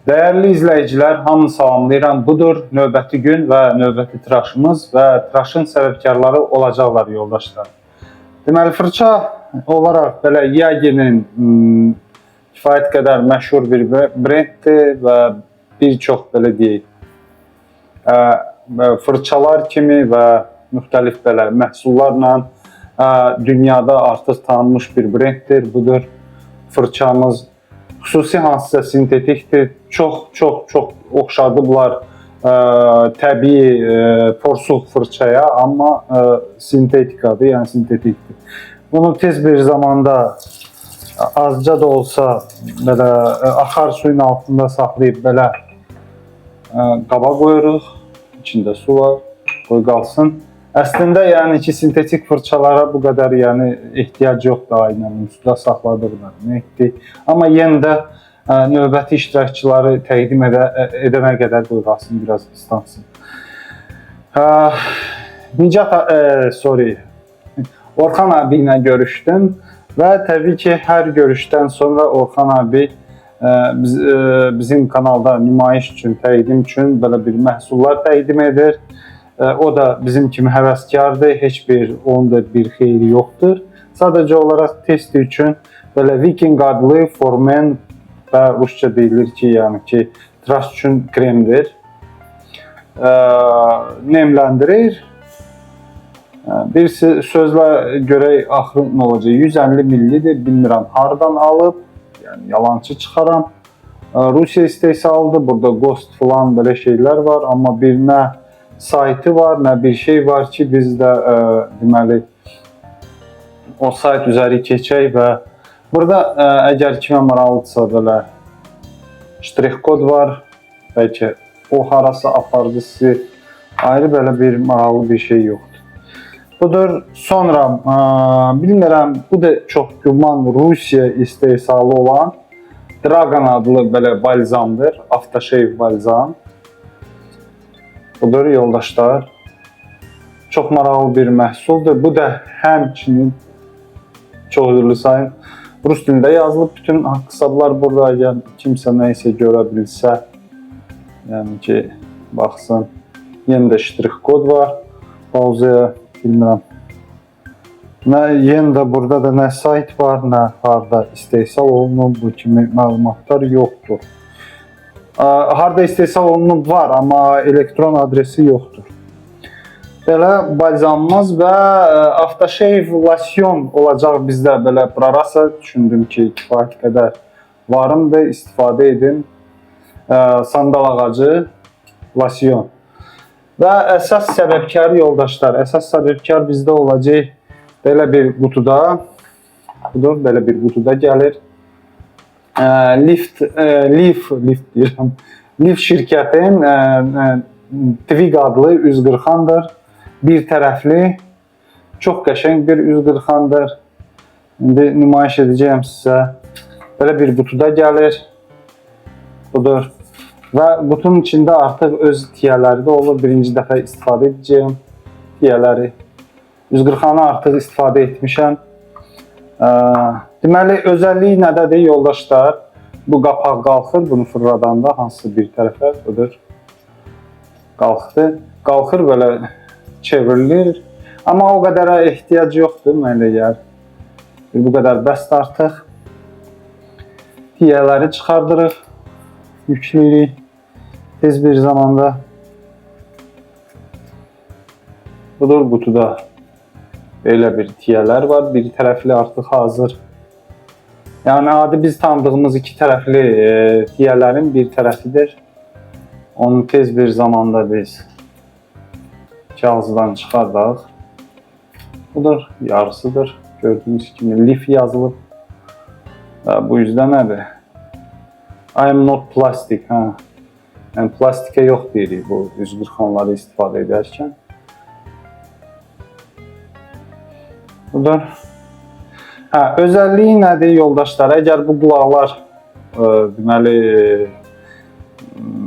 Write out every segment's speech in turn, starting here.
Değerli izleyiciler, hamı salamlayıram. Budur növbəti gün və növbəti tıraşımız və tıraşın səbəbkarları olacaqlar yoldaşlar. Deməli, fırça olaraq belə Yaginin kifayət qədər məşhur bir brenddir və bir çox belə deyək, fırçalar kimi və müxtəlif belə məhsullarla dünyada artıq tanınmış bir brenddir. Budur fırçamız. Xüsusi hansısa sintetikdir. Çox oxşadıblar təbii porsuq fırçaya, amma sintetikadır, yəni sintetikdir. Bunu tez bir zamanda azca da olsa belə axar suyun altında saxlayıb belə qaba qoyuruq. İçində su var, qoy qalsın. Əslində yəni ki, sintetik fırçalara bu qədər yəni ehtiyac yoxdur, aynanın suda saxladıqlar deməkdir. Amma yenə də növbəti iştirakçıları təqdim edənə qədər qoy qalsın, biraz islansın. Orxan abi ilə görüşdüm və təbii ki, hər görüşdən sonra Orxan abi bizim kanalda nümayiş üçün, təqdim üçün belə bir məhsullar təqdim edir. O da bizim kimi həvəskardır, heç onun da bir xeyri yoxdur. Sadəcə olaraq test üçün belə Viking adlı formen və rusca deyilir ki, yəni ki, tıraş üçün kremdir. Nemləndirir. Bir sözlə görək axırı nə olacaq? 150 millidir, bilmirəm hardan alıb, yəni yalancı çıxaram. Rusiya istehsalıdır, burada Ghost falan belə şeylər var, amma birinə saytı var, nə bir şey var ki, biz də deməli o sayt üzəri keçək və burada əgər kimə maraqlıdırsa belə ştrix kod var, bəlkə o harasa apardı sizi, ayrı belə bir maraqlı bir şey yoxdur. Budur. Sonra bilmirəm, bu da çox güman Rusiya istehsalı olan Dragon adlı belə balzamdır, aftershave balzam. Budur yoldaşlar. Çox maraqlı bir məhsuldur. Bu da həmçinin çox üzrlü sayın rus dilində yazılıb. Bütün hesablar burada, yəni kimsə nə isə görə bilsə, yəni ki, baxsın. Yenə də ştrix kod var. Pauzaya bilmirəm. Yenə də burada da nə sayt var, nə harda istehsal olunub, bu kimi məlumatlar yoxdur. Harda istehsal olunub var, amma elektron adresi yoxdur. Belə balzamımız və aftershave lasyon olacaq bizdə. Belə prarasa düşündüm ki, kifayət qədər varımdır, istifadə edin. Sandal ağacı lasyon. Və əsas səbəbkarı yoldaşlar, əsas səbəbkar bizdə olacaq belə bir qutuda. Budur, belə bir qutuda gəlir. Lif şirkətin Twig adlı üz qırxandır. Bir tərəfli, çox qəşəng bir üz qırxandır. İndi nümayiş edəcəyim sizə. Belə bir qutuda gəlir. Budur. Və qutunun içində artıq öz tiyələri də olur. Birinci dəfə istifadə edəcəyim tiyələri. Üz qırxanı artıq istifadə etmişəm. Deməli, özəlliyi nədədir yoldaşlar? Bu qapaq qalxır, bunu fırladanda hansısa bir tərəfə, budur, qalxdı. Qalxır, belə çevrilir. Amma o qədərə ehtiyac yoxdur, mənə gəlir. Bu qədər bəst artıq. Tiyələri çıxardırıq, yükləyirik tez bir zamanda. Budur, qutuda belə bir tiyələr var, bir tərəfli artıq hazır. Yəni, adi biz tanıdığımız iki tərəfli tiyələrin bir tərəfidir. Onu tez bir zamanda biz kağızdan çıxardaq. Budur, yarısıdır. Gördüyünüz kimi lif yazılıb. Bu yüzden nədir? I am not plastic. Yəni, plastikə yox deyirik bu üz qırxanları istifadə edərkən. Budur. Özəlliyi nədir yoldaşlar? Əgər bu qulaqlar deməli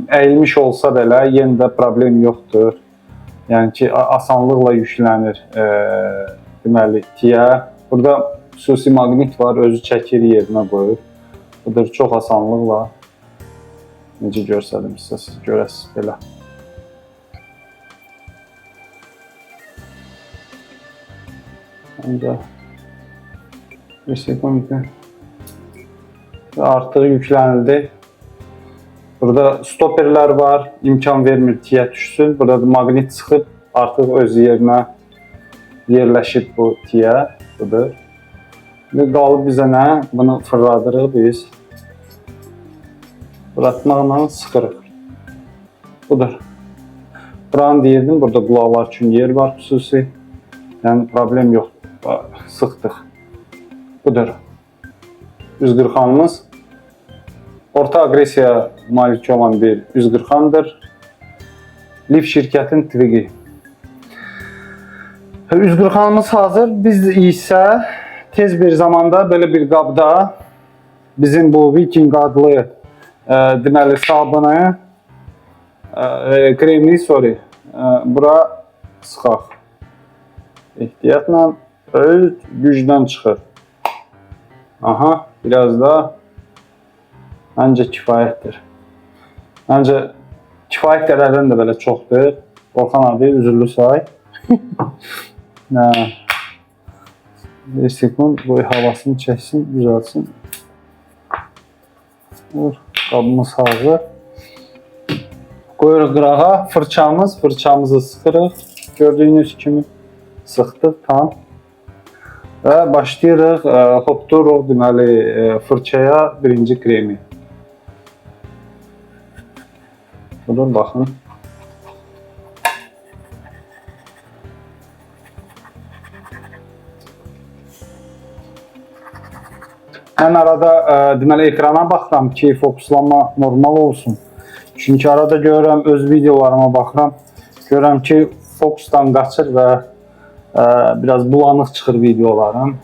əyilmiş olsa belə, yenə də problem yoxdur. Yəni ki, asanlıqla yüklənir deməli tiyə. Burada xüsusi maqnit var, özü çəkir yerinə qoyur. Budur, çox asanlıqla Necə görsədim sizə, siz görəsiniz belə. Ancaq bir sekund artıq yüklənildi. Burada stoperlər var, imkan vermir tiyə düşsün. Burada da maqnit çıxıb artıq öz yerinə yerləşib bu tiyə. Budur. Qalıb bizə nə? Bunu fırladırıq biz. Fırlatmaqla sıxırıq. Budur. Buranı deyirdim, burada qulaqlar üçün yer var xüsusi. Yəni problem yoxdur. Sıxdıq. Budur. 140-mız. Orta aqressiya malik olan bir 140-dır. Lif şirkətin Twig'i. 140-mız hazır. Biz isə tez bir zamanda belə bir qabda bizim bu Viking adlı deməli sabunu kremli bura sıxaq. Ehtiyatla öz gücdən çıxır. Aha, biraz da məncə kifayətdir. Məncə kifayət qədərdən də belə çoxdur. Orxan abi üzürlü say. Bir sekund qoy havasını çəksin, düzəlsin. Qabımız hazır. Qoyuruq qırağa, fırçamızı sıxırıq. Gördüyünüz kimi sıxdıq tam. Və başlayırıq hopduruq deməli fırçaya birinci kremi. Budur, baxın. Mən arada deməli ekrana baxıram ki, fokuslanma normal olsun. Çünki arada görürəm, öz videolarıma baxıram. Görürəm ki, fokusdan qaçır və biraz bulanıq çıxır videolarım.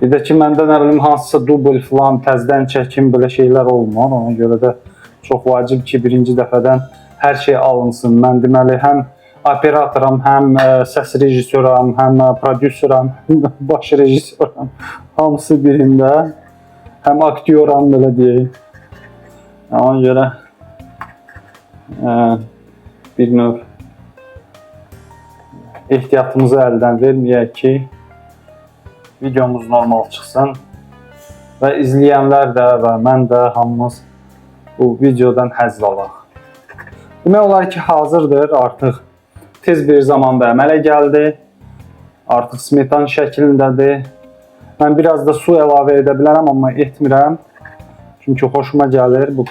Bir də ki, məndə nə bilim hansısa dubl falan təzdən çəkim belə şeylər olmur. Ona görə də çox vacib ki, birinci dəfədən hər şey alınsın. Mən deməli həm operatoram, həm səs rejissoram, həm prodüseram, baş rejissoram. Hamısı birində. Həm aktyoram belə deyək. Ona görə bir növ ehtiyatımızı əldən verməyək ki, videomuz normal çıxsın və izləyənlər də və mən də hamımız bu videodan həzz alaq. Demək olar ki, hazırdır, artıq tez bir zamanda əmələ gəldi, artıq smetan şəklindədir. Mən biraz da su əlavə edə bilərəm, amma etmirəm. Çünki xoşuma gəlir bu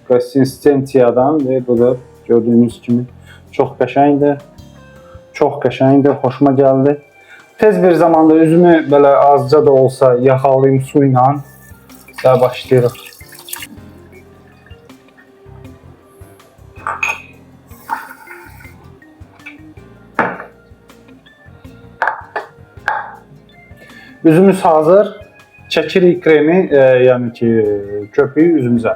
konsistensiyadan və budur, gördüyünüz kimi çox qəşəngdir. Çox qəşəngdir, xoşuma gəldi. Tez bir zamanda üzümü belə azca da olsa yaxalayım su ilə və başlayırıq. Üzümüz hazır. Çəkirik kremi, yəni ki, köpüyü üzümüzə.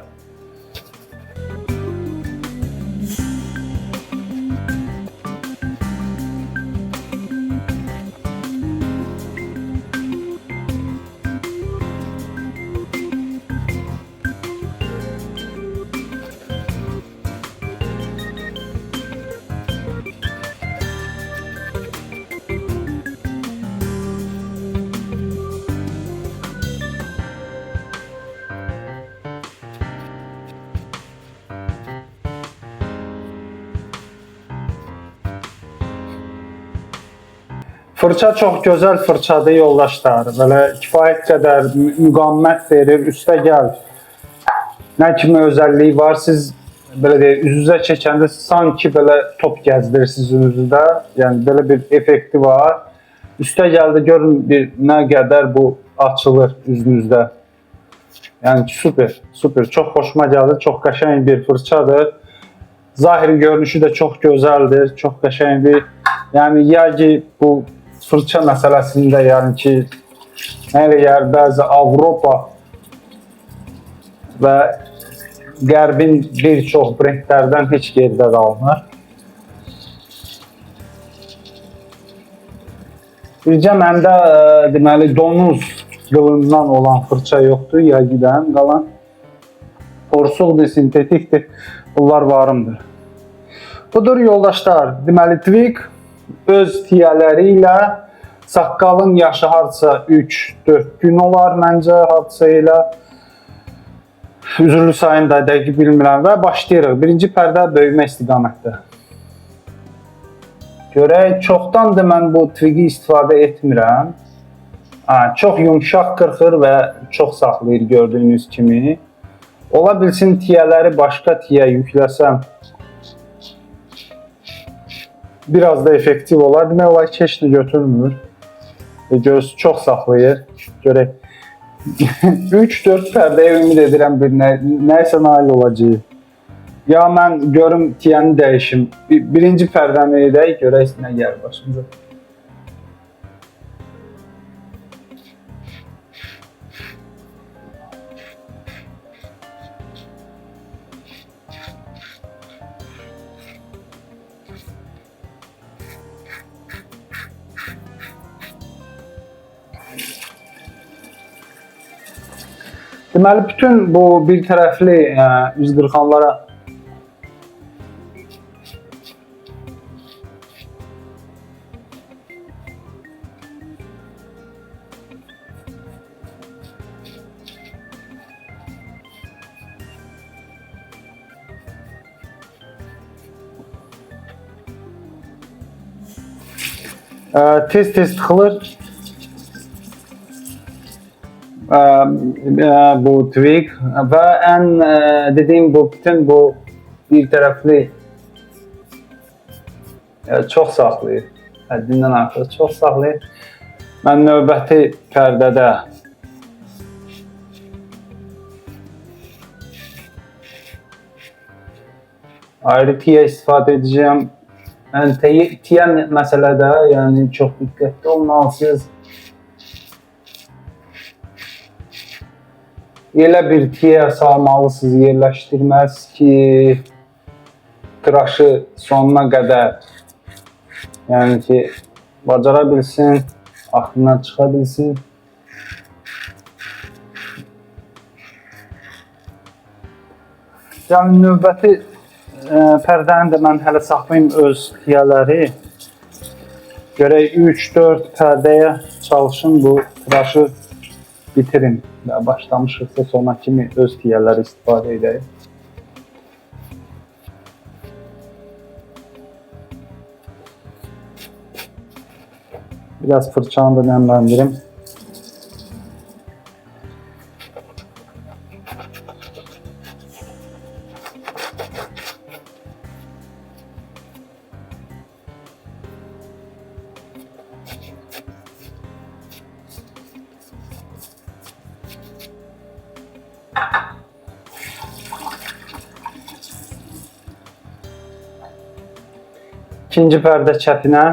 Fırça çox gözəl fırçadır yoldaşlar. Belə kifayət qədər müqavimət verir, üstə gəl. Nə kimi özəlliyi var, siz belə deyək, üzünüzə çəkəndə sanki belə top gəzdirirsiniz üzünüzdə. Yəni belə bir effekti var. Üstə gəldi, görün bir nə qədər bu açılır üzünüzdə. Yəni super, super. Çox xoşuma gəldi, çox qəşəng bir fırçadır. Zahiri görünüşü də çox gözəldir, çox qəşəngdir. Yəni yəqin bu fırça məsələsində, yəni ki, nə eləyər, bəzi Avropa və Qərbin bir çox brendlərdən heç geridə qalmır. Bircə məndə deməli donuz qılından olan fırça yoxdur, yəqidən qalan. porsuqdur, sintetikdir. Bunlar varımdır. Budur yoldaşlar. Deməli Twig öz tiyələri ilə saqqalın yaşı hardasa 3-4 gün olar məncə hardasa elə. Üzürlü sayını da dəqiq bilmirəm və başlayırıq. Birinci pərdə böyümə istiqamətdə. Görək, çoxdandır mən bu Twig-i istifadə etmirəm. Çox yumşaq qırxır və çox saxlayır gördüyünüz kimi. Ola bilsin tiyələri başqa tiyə yükləsəm biraz da effektiv olar. Demək olar ki, heç nə götürmür. Göz çox saxlayır. Görək. 3-4 pərdəyə ümid edirəm bir nəysə nail olacaq. Ya mən görüm tiyəni dəyişim. Birinci pərdəni edək, görək nə gəlir başımıza. Deməli, bütün bu bir tərəfli üz qırxanlara tez-tez tıxılır. Bu Twig və ən dediyim bu bütün bu bir tərəfli çox saxlayır. Həddindən artıq çox saxlayır. Mən növbəti pərdədə ayrı tiyə istifadə edəcəyəm. Tiyə məsələdə yəni çox diqqətli olmalısınız. Elə bir tiyə salmalısınız, yerləşdirməlisiniz ki, tıraşı sonuna qədər yəni ki, bacara bilsin, axırından çıxa bilsin. Yəni, növbəti pərdəni də mən hələ saxlayayım öz tiyələri. Görək 3-4 pərdəyə çalışın bu tıraşı bitirin. Başlamışıqsa sona kimi öz tiyələri istifadə edək. Biraz fırçanı da nəmləndirim. İkinci pərdə çəpinə.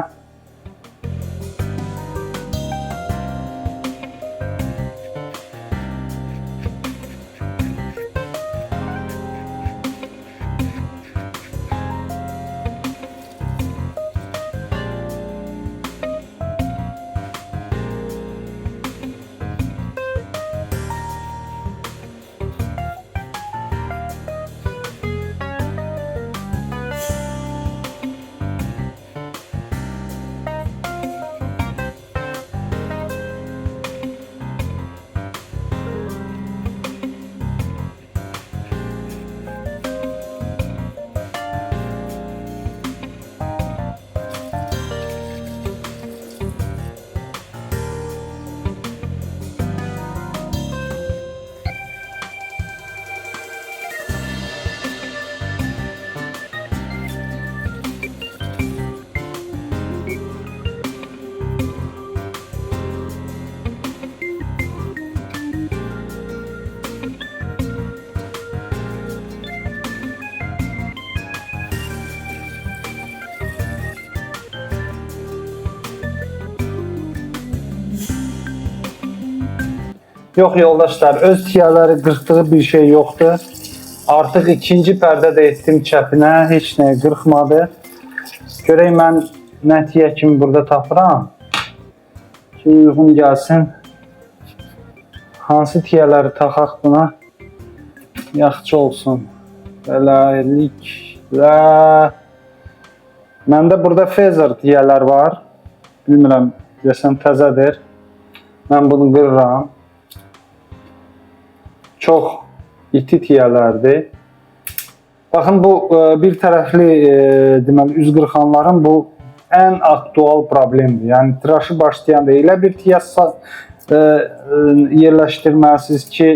Yox yoldaşlar, öz tiyələri qırxdığı bir şey yoxdur. Artıq ikinci pərdə də etdim çəpinə, heç nəyi qırxmadı. Görək mən nə tiyə kimi burada tapıram ki, uyğun gəlsin. Hansı tiyələri taxaq buna? yaxşı olsun. Beləliklə məndə burada feather tiyələr var. Bilmirəm, desəm təzədir. Mən bunu qırıram. Çox iti tiyələrdir. Baxın, bu bir tərəfli deməli üz qırxanların bu ən aktual problemdir. Yəni tıraşı başlayanda elə bir tiyə yerləşdirməlisiniz ki,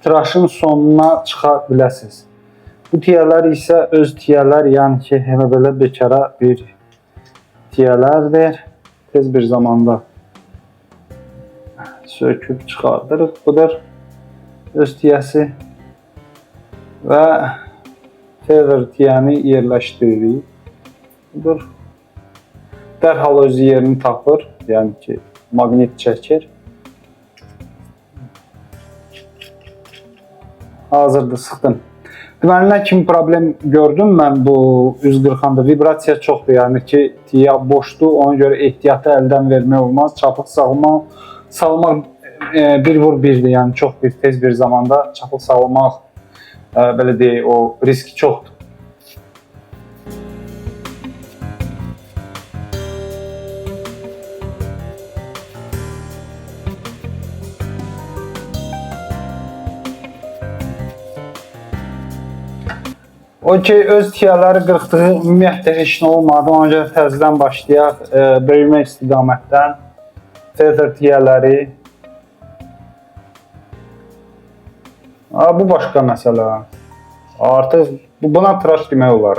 tıraşın sonuna çıxa biləsiniz. Bu tiyələr isə öz tiyələr, yəni ki, elə belə bekara bir tiyələrdir. Tez bir zamanda söküb çıxardırıq. Budur öz tiyəsi və feather tiyəni yerləşdiririk. Budur. Dərhal öz yerini tapır, yəni ki, maqnit çəkir. Hazırdır, sıxdım. Deməli, nə kimi problem gördüm mən bu üz qırxanda? Vibrasiya çoxdur, yəni ki, tiyə boşdur, ona görə ehtiyatı əldən vermək olmaz. Çapıq salmaq bir vur birdir, yəni çox tez bir zamanda çapıq salmaq, belə deyək, o riski çoxdur. Okey, öz tiyələri qırxdığı ümumiyyətlə heç nə olmadı. Ona görə təzədən başlayaq. Böyümə istiqamətdən feather tiyələri. Bu başqa məsələ. Artıq buna tıraş demək olar.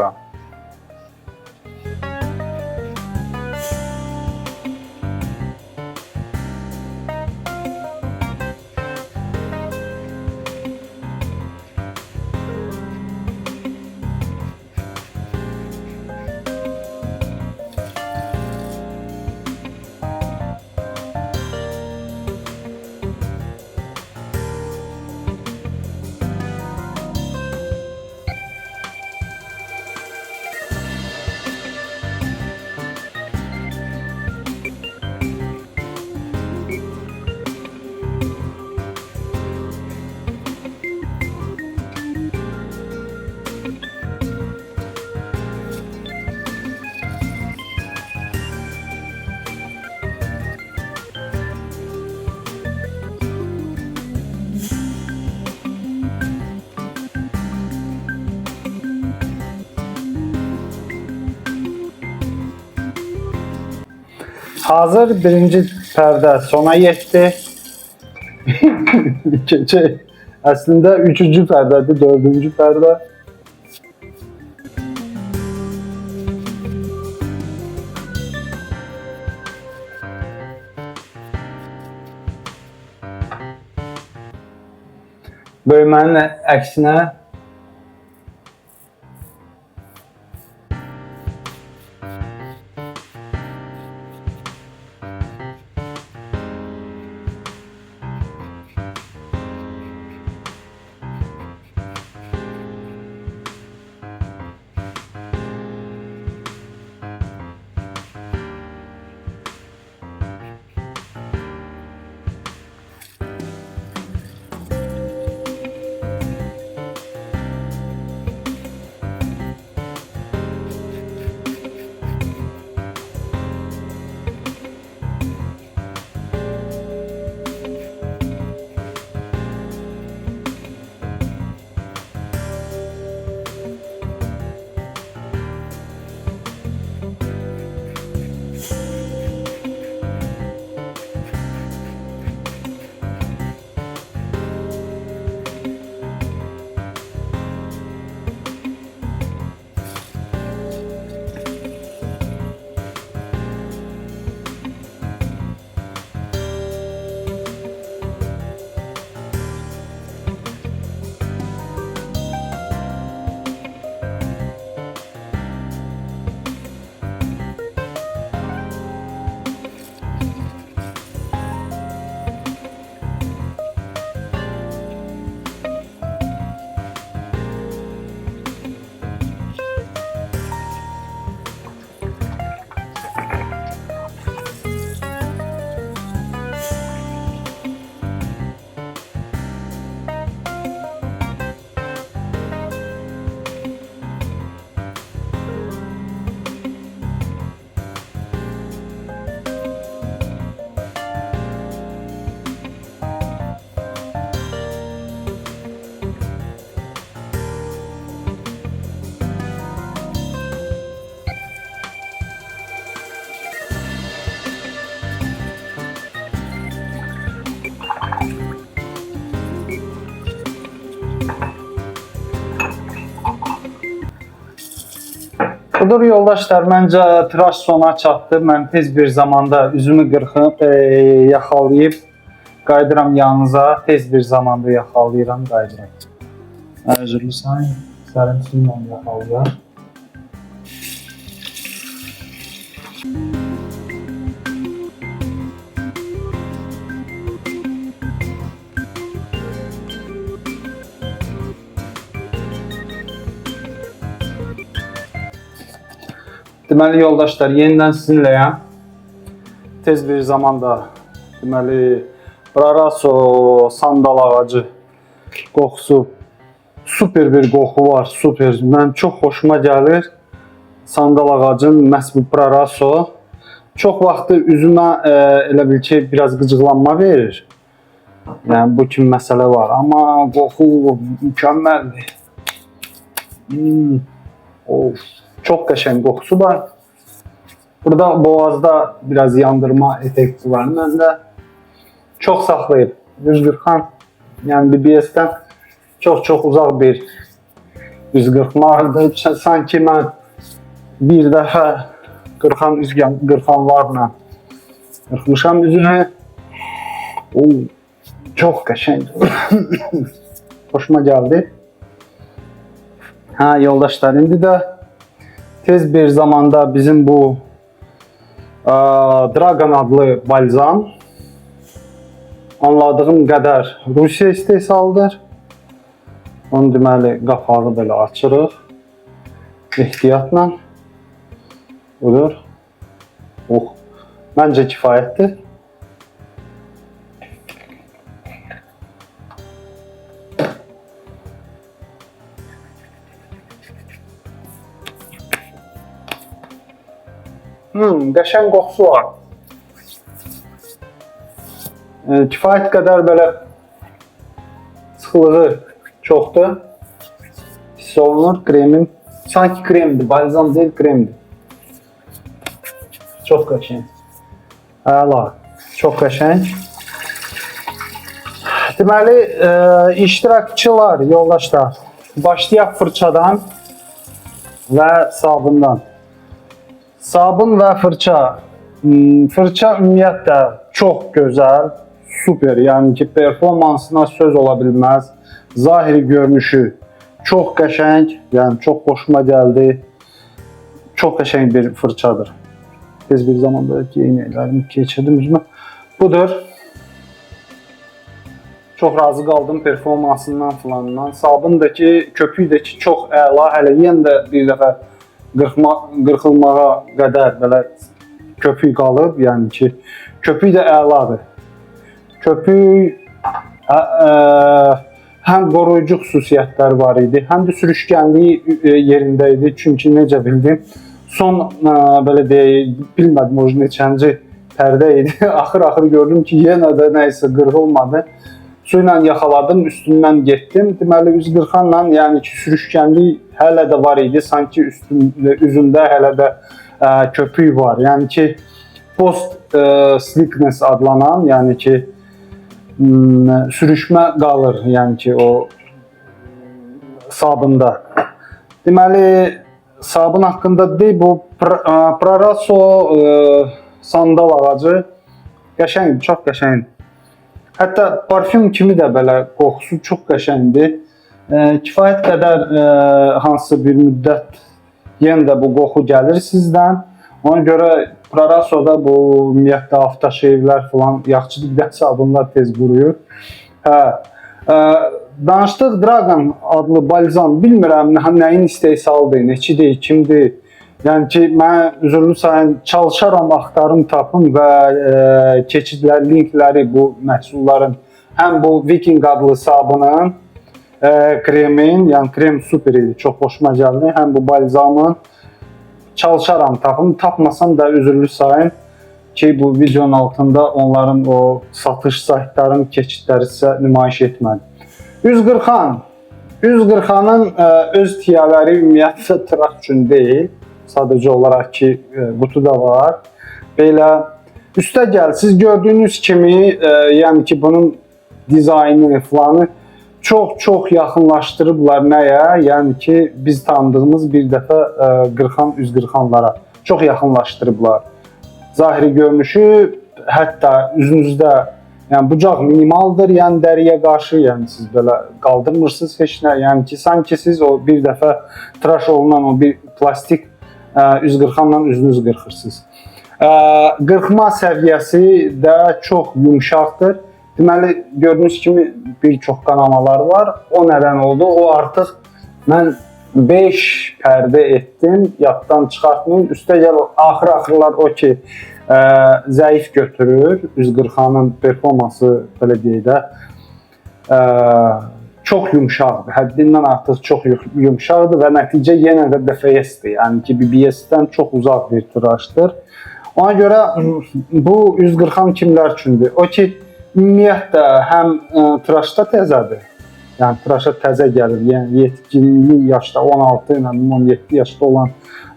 Hazır, birinci pərdə sona yetdi. Əslində üçüncü pərdədir, dördüncü pərdə. Böyümənin əksinə Budur yoldaşlar, məncə tıraş sona çatdı. Mən tez bir zamanda üzümü qırxıb, yaxalayıb qayıdıram yanınıza. Tez bir zamanda yaxalayıram, qayıdıram. Üzrlüsən, sərin suyla yaxalayaq. Deməli yoldaşlar, yenidən sizinləyəm. Tez bir zamanda deməli Braraso sandal ağacı qoxusu, super bir qoxu var, super. Mən çox xoşuma gəlir. Sandal ağacın məhz bu Braraso. Çox vaxtı üzümə elə bil ki, biraz qıcıqlanma verir. Yəni bu kimi məsələ var, amma qoxu mükəmməldir. Of. Çox qəşəng qoxusu var. Burada boğazda biraz yandırma effekti var məndə. Çox saxlayıb. 140, yəni BBS-dən çox uzaq bir 140-lardır. Sanki mən bir dəfə qırxanlarla qırxmışam üzünü. Çox qəşəngdir. Xoşuma gəldi. Hə yoldaşlar, indi də tez bir zamanda bizim bu Dragon adlı balzam anladığım qədər Rusiya istehsalıdır. Onu deməli qapağı belə açırıq ehtiyatla. Budur. Məncə kifayətdir. Qəşəng qoxusu var. Kifayət qədər belə sıxılığı çoxdur. Hiss olunur kremin. Sanki kremdir, balzam deyil, kremdir. Çox qəşəng. Əla, çox qəşəng. Deməli, iştirakçılar, yoldaşlar, başlayaq fırçadan və sabundan. Sabun və fırça. Fırça ümumiyyətlə çox gözəl, super, yəni ki, performansına söz ola bilməz. Zahiri görünüşü çox qəşəng, yəni çox xoşuma gəldi. Çox qəşəng bir fırçadır. Tez bir zamanda eynəklərimi keçirdim üzümə. Budur. Çox razı qaldım performansından filanından. Sabun da ki, köpüyü də ki, çox əla. Hələ yenə də bir dəfə qırxılmağa qədər belə köpük qalıb, yəni ki, köpük də əladır. Köpük həm qoruyucu xüsusiyyətləri var idi, həm də sürüşkənliyi yerində idi. Çünki necə bildim, son belə deyək, bilmədim o neçənci pərdə idi. Axır gördüm ki, yenə də nəyisə qırılmadı. Su ilə yaxaladım, üstündən getdim. Deməli, üz qırxanla, yəni ki, sürüşkənlik hələ də var idi. Sanki üzümdə hələ də köpük var. Yəni ki, post-slickness adlanan, yəni ki, sürüşmə qalır, yəni ki, o sabunda. Deməli, sabun haqqında deyil, bu Braraso sandal ağacı qəşəngdir, çox qəşəngdir. Hətta parfüm kimi də belə qoxusu çox qəşəngdir. Kifayət qədər hansısa bir müddət yenə də bu qoxu gəlir sizdən. Ona görə Braraso'da bu ümumiyyətlə aftershave-lər falan yaxşıdır, bir də sabunlar tez quruyur. Danışdıq Dragon adlı balzam, bilmirəm nəyin istehsalıdır, neçidir, kimdir. Yəni ki, mən üzrlü sayın çalışaram, axtarım, tapım və keçidlər, linkləri bu məhsulların, həm bu Viking adlı sabunun, kremin, yəni krem super idi, çox xoşuma gəldi, həm bu balzamın çalışaram, tapım, tapmasam da üzrlü sayın ki, bu videonun altında onların o satış saytların keçidləri sizə nümayiş etmədi. 140-nın öz tiyələri ümumiyyətlə tıraş üçün deyil. Sadəcə olaraq ki, qutuda var. Belə üstə gəl, siz gördüyünüz kimi, yəni ki, bunun dizaynı falanı çox yaxınlaşdırıblar nəyə? Yəni ki, biz tanıdığımız bir dəfə qırxan, üz qırxanlara çox yaxınlaşdırıblar. Zahiri görünüşü, hətta üzünüzdə yəni bucaq minimaldır, yəni dəriyə qarşı, yəni siz belə qaldırmırsınız heç nə. Yəni ki, sanki siz o bir dəfə tıraş olunan o bir plastik üz qırxanla üzünüzü qırxırsınız. Qırxma səviyyəsi də çox yumşaqdır. Deməli, gördüyünüz kimi bir çox qanamalar var. O nədən oldu? O artıq mən 5 pərdə etdim, yaddan çıxartmayın. Üstəgəl axır-axırlar o ki, zəif götürür. Üz qırxanın performansı, belə deyək də, çox yumşaqdır. Həddindən artıq çox yumşaqdır və nəticə yenə də DFS-dir. Yəni ki, BBS-dən çox uzaq bir tıraşdır. Ona görə bu üz qırxan kimlər üçündür? O ki, ümumiyyətlə həm tıraşda təzədir. Yəni tıraşa təzə gəlir. Yəni yetkinli yaşda 16 ilə 17 yaşda olan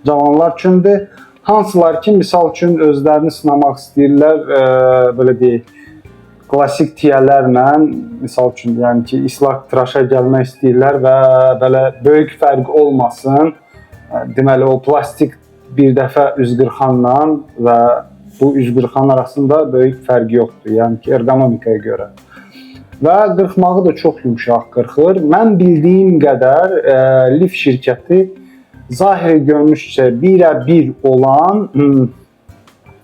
cavanlar üçündür. Hansılar ki, misal üçün özlərini sınamaq istəyirlər, belə deyək, klassik tiyələrlə, misal üçün, yəni ki, islaq tıraşa gəlmək istəyirlər və belə böyük fərq olmasın. Deməli, o plastik bir dəfə üz qırxanla və bu üz qırxan arasında böyük fərq yoxdur, yəni ki, ergonomikaya görə. Və qırxmağı da çox yumşaq qırxır. Mən bildiyim qədər Lif şirkəti zahiri görünüşcə birə-bir olan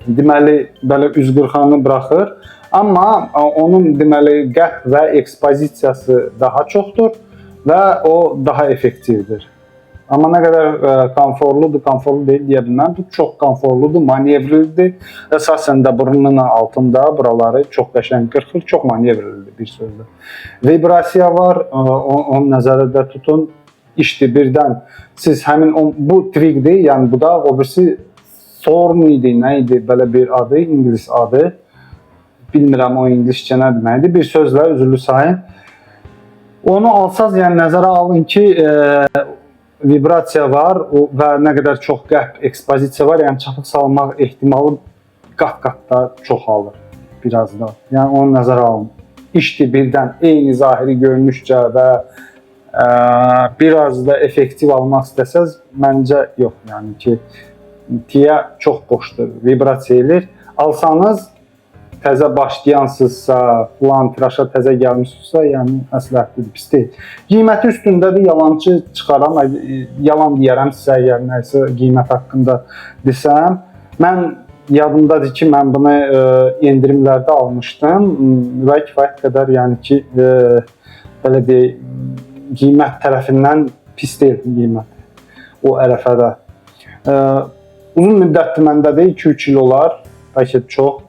deməli, belə üz qırxanı buraxır. Amma onun deməli qəp və ekspozisiyası daha çoxdur və o daha effektivdir. Amma nə qədər konforludur, konforlu deyil deyə bilməm. Bu çox konforludur, manevrlidir. Əsasən də burnunun altında buraları çox qəşəng qırxır, çox manevrlidir bir sözlə. Vibrasiya var, onu nəzərdə tutun. İşdir birdən siz həmin bu trikdir, yəni bu da o birisi Thorn idi, nə idi, belə bir adı, İngilis adı. Bilmirəm o İngiliscə nə deməkdir. Bir sözlə üzrlü sayın. Onu alsaz, yəni nəzərə alın ki, vibrasiya var və nə qədər çox qəp ekspozisiya var, yəni çapıq salmaq ehtimalı qat-qatda çoxalır biraz da. Yəni onu nəzərə alın. İşdir birdən eyni zahiri görünüşcə və biraz da effektiv almaq istəsəz, məncə yox. Yəni ki, tiyə çox boşdur, vibrasiya edir. Alsanız, təzə başlayansınızsa, filan tıraşa təzə gəlmişsinizsə, yəni məsləhətlidir, pis deyil. Qiyməti üstündədir, yalancı çıxaram, yalan deyərəm sizə, yəni nəsə qiymət haqqında desəm. Mən yadımdadır ki, mən bunu endirimlərdə almışdım və kifayət qədər, yəni ki, belə deyək, qiymət tərəfindən pis deyil qiymət o ərəfədə. Uzun müddətdir məndədir, 2-3 il olar, bəlkə çox.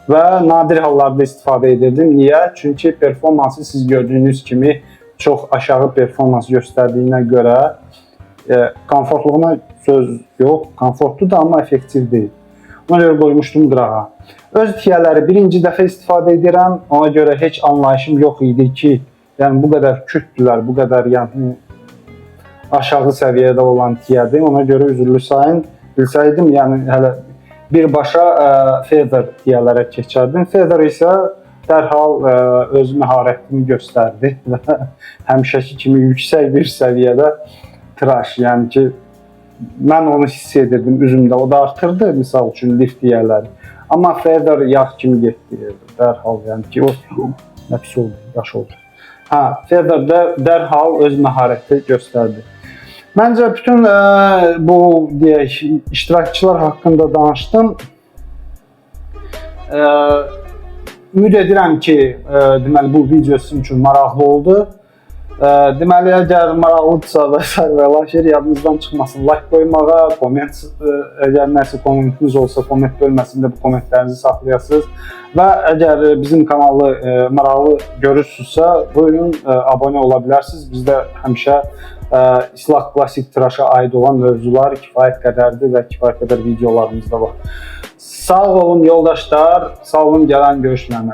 Və nadir hallarda istifadə edirdim. Niyə? Çünki performansı siz gördüyünüz kimi çox aşağı performans göstərdiyinə görə komfortluğuna söz yox, komfortludur, amma effektiv deyil. Ona görə qoymuşdum qırağa. Öz tiyələri birinci dəfə istifadə edirəm, ona görə heç anlayışım yox idi ki, yəni bu qədər kütdülər, bu qədər yəni aşağı səviyyədə olan tiyədir. Ona görə üzrlü sayın, bilsəydim, yəni hələ birbaşa feather tiyələrə keçərdim. Feather isə dərhal öz məharətini göstərdi və həmişəki kimi yüksək bir səviyyədə tıraş. Yəni ki, mən onu hiss edirdim üzümdə, o da artırdı, misal üçün lif tiyələri. Amma feather yağ kimi getdi dərhal, yəni ki, o nəfis oldu, yaş oldu. Feather də dərhal öz məharəti göstərdi. Məncə bütün bu deyək, iştirakçılar haqqında danışdım. Ümid edirəm ki, deməli bu video sizin üçün maraqlı oldu. Deməli, əgər maraqlıdırsa və sərvəlaşır, yadınızdan çıxmasın like qoymağa, komment, əgər nəsə kommentiniz olsa, komment bölməsində bu kommentlərinizi saxlayasınız. Və əgər bizim kanalı maraqlı görürsünüzsə, buyurun, abunə ola bilərsiniz. Bizdə həmişə islaq klassik tıraşa aid olan mövzular kifayət qədərdir və kifayət qədər videolarımız da var. Sağ olun yoldaşlar, sağ olun, gələn görüşməyəmədir.